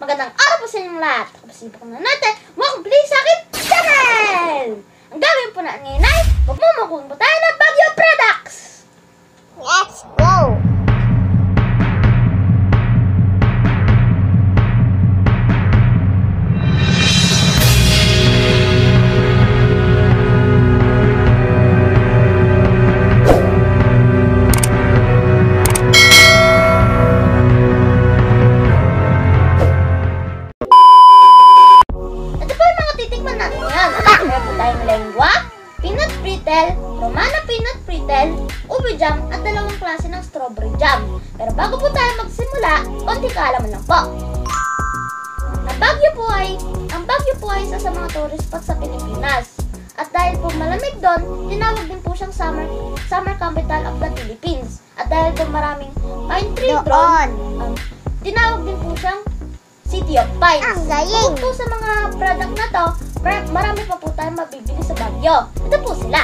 Magandang araw po sa inyong lahat. Kapasipa ko na natin, welcome please sa akin channel! Ang gawin po natin ngayon ay magmumukong po tayo ng Baguio products! Let's go! Romana peanut brittle, ube jam at dalawang klase ng strawberry jam. Pero bago po tayo magsimula, konti kaalaman lang po. Ang Baguio po ay isa sa mga tourist spot sa Pilipinas. At dahil po malamig doon, tinawag din po siyang summer capital of the Philippines. At dahil po maraming pine tree doon, tinawag din po siyang City of Pines. Ang galing! Bukod po sa mga product na to, marami pa po tayong mabibili sa Baguio. Ito po sila.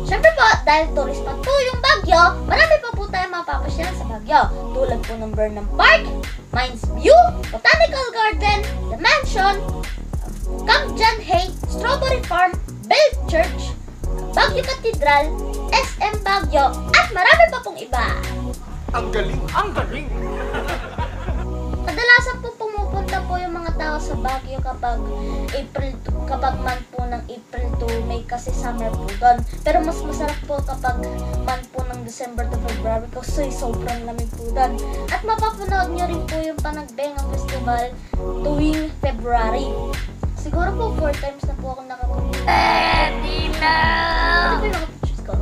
Siyempre po, dahil tourist spot po yung Baguio, marami pa po tayong mapapasyalan sa Baguio. Tulad po ng Burnham Park, Mines View, Botanical Garden, The Mansion, Camp John Hay, Strawberry Farm, Bell Church, Baguio Cathedral, SM Baguio, at marami pa pong iba. Ang galing! Ang galing! Kadalasan po pumupunta po yung mga tao sa Baguio kapag month po ng April to May kasi summer po doon. Pero mas masarap po kapag month po ng December to February kasi sobrang lamig po doon. At mapapanood nyo rin po yung Panagbenga Festival tuwing February. Siguro po 4 times na po ako nakapunta. Di na! Ano po yung nakapictures ko?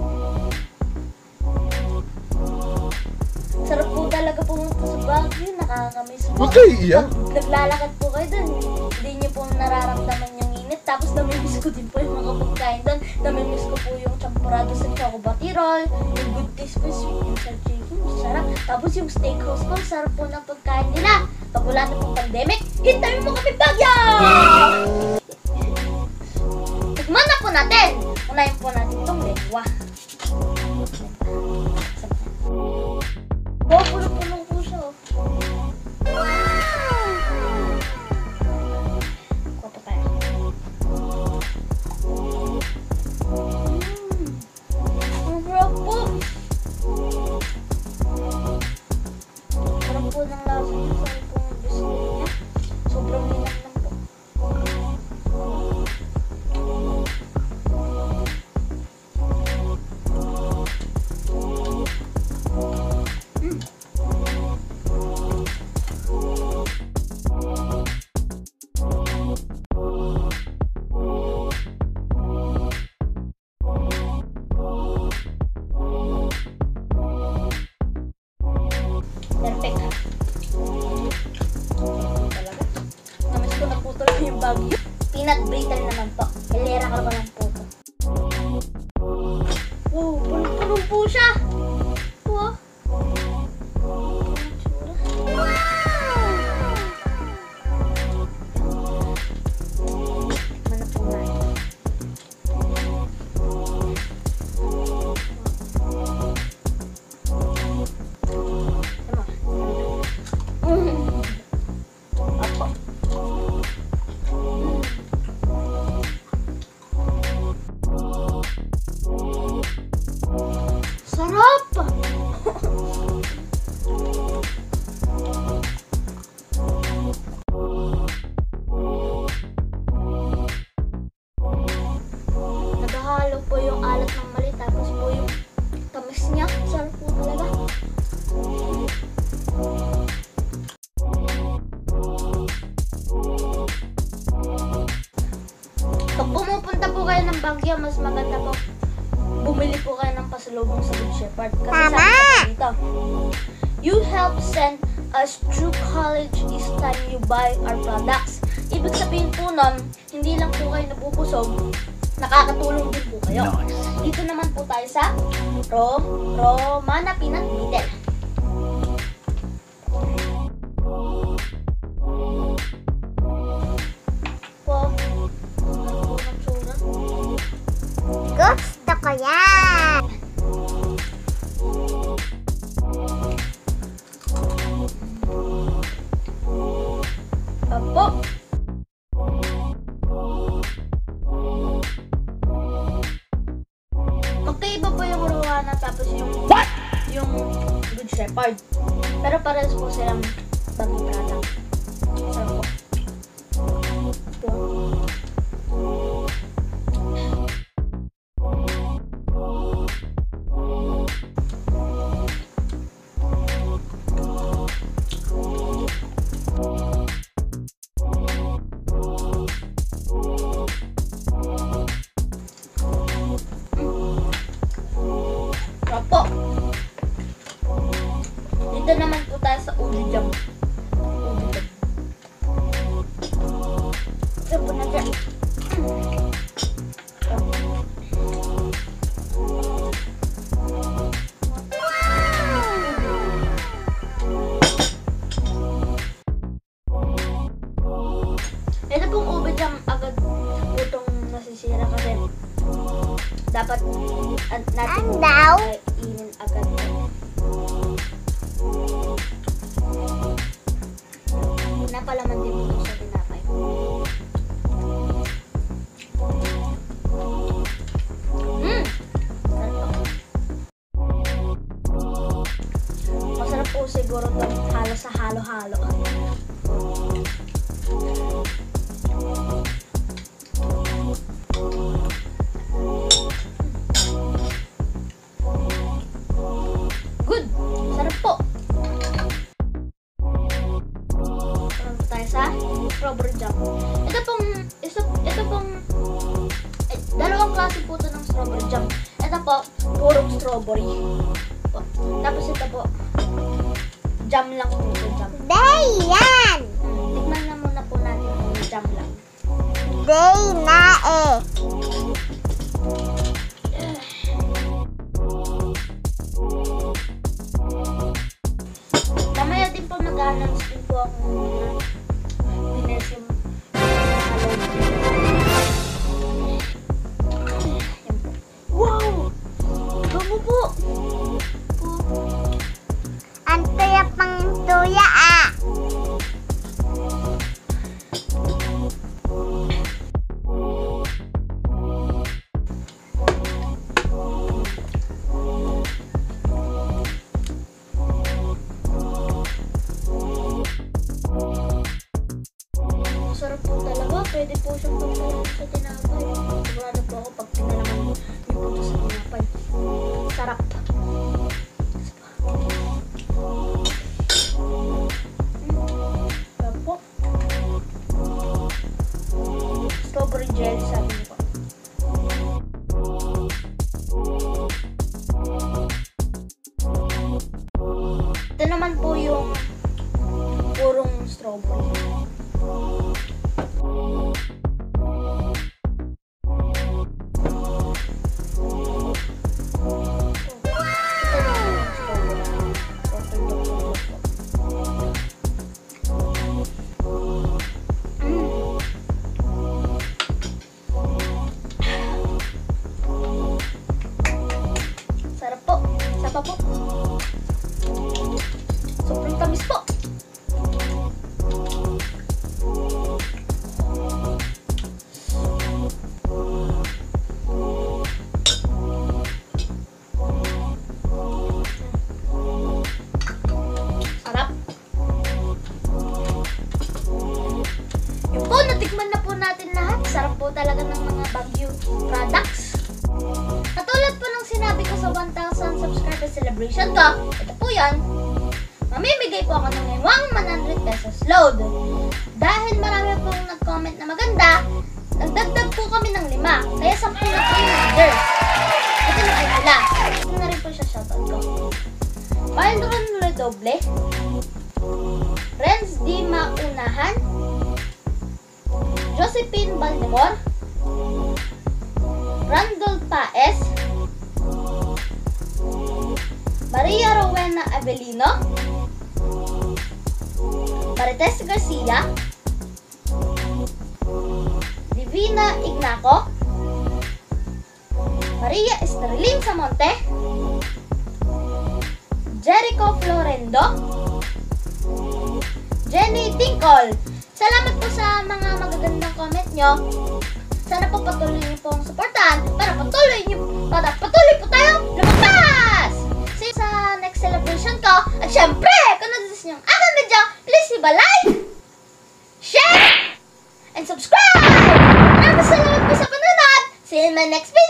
Sarap po talaga pumunta sa Baguio, nakakamiss po. Huwag kayo iiyak. Pag naglalakad po kayo doon, hindi nyo po nararamdaman yung init. Tapos namimiss ko din po yung mga pagkain doon. Namimiss ko po yung champurado sa Choco Batirol, yung good taste po, sweet and sour chicken, sarap. Tapos yung steakhouse ko, sarap po ng pagkain nila. Pag wala na pong pandemic, hintayin mo kami Baguio! Tikman na po natin! Unahin po natin itong lengwa. Wow, puno-puno po siya. Wow! Kuha pa tayo. Ang sarap po. Sarap po ng lasa niya. Sarap po ng biscuit niya. Sobrang linang lang po. Perfect. Talaga. Namiss ko na po talaga yung Baguio. Peanut brittle naman po. Hilera ka naman po ito. Wow, punong-punong po siya. Wow. Mana po na ito. Sarap! Naghahalo po yung alat ng mali tapos po yung tamis niya. Sarap po talaga. Pag pumupunta po kayo ng Baguio, mas maganda po bumili po kayo ng pasalubong sa Good Shepherd. Kasi Tama! sabi dito, you help send us through college each time you buy our products. Ibig sabihin po nun, hindi lang po kayo nabubusog, nakakatulong din po kayo. Dito naman po tayo sa Romana peanut brittle. Po, Gusto ko yan! Shepherd. Pero parehas po silang bagong product. Sarap po. Sarap po. Dito naman po tayo sa ubi jam. Ito po na dyan. Ito pong ubi jam agad utong nasisira kasi dapat natin daw? inin agad. Napalaman din po sa tinapay. Masarap po siguro itong halo sa halo-halo. Good! Sarap po! Tayo sa strawberry jam. Ito pong dalawang klase po ito ng strawberry jam. Ito po, purong strawberry. Po. Tapos ito po, jam lang po ito, jam. Day yan! Tikman na muna po natin yung jam lang. Day na eh. Mamaya din po mag-announce din po akong winners yung wow! Bango po! Ang tuya pang tuya ah. Masarap po talaga. Pwede po siyang pagkain sa tinapay. Sigurado po ako pag pinalaman niyo po ito sa tinapay. Sarap. Sarap po. Strawberry jelly sabi niyo po. Ito naman po yung purong strawberry. Sarap po. Sapa po. Sobrang tamis po. Sarap. Yun po, natikman na po natin lahat. Sarap po talaga ng mga Baguio products. Katulad po ng sinabi ko sa 1,000 subscriber celebration ko, ito po yan. Mamimigay po ako ng 100 pesos load. Dahil marami pong nag-comment na maganda, nagdagdag po kami ng 5. Kaya 10 na po yung order. Ito na po nila. Ito na rin po siya shoutout ko. Mahendron Redoble, Renz Di Maunahan, Josephine Baltimore, Randall Paes, Maria Rowena Avelino, Marites Garcia, Divina Ignaco, Maria Estrelin Samonte, Jericho Florendo, Jenny Tinkol. Salamat po sa mga magagandang comment nyo. Sana po patuloy niyo pong supportahan para patuloy po tayo lumabas! See you sa next celebration ko. At syempre, kung nagustuhan niyo ang aking video, please leave a like, share, and subscribe! Maraming salamat po sa panonood! See you in my next video!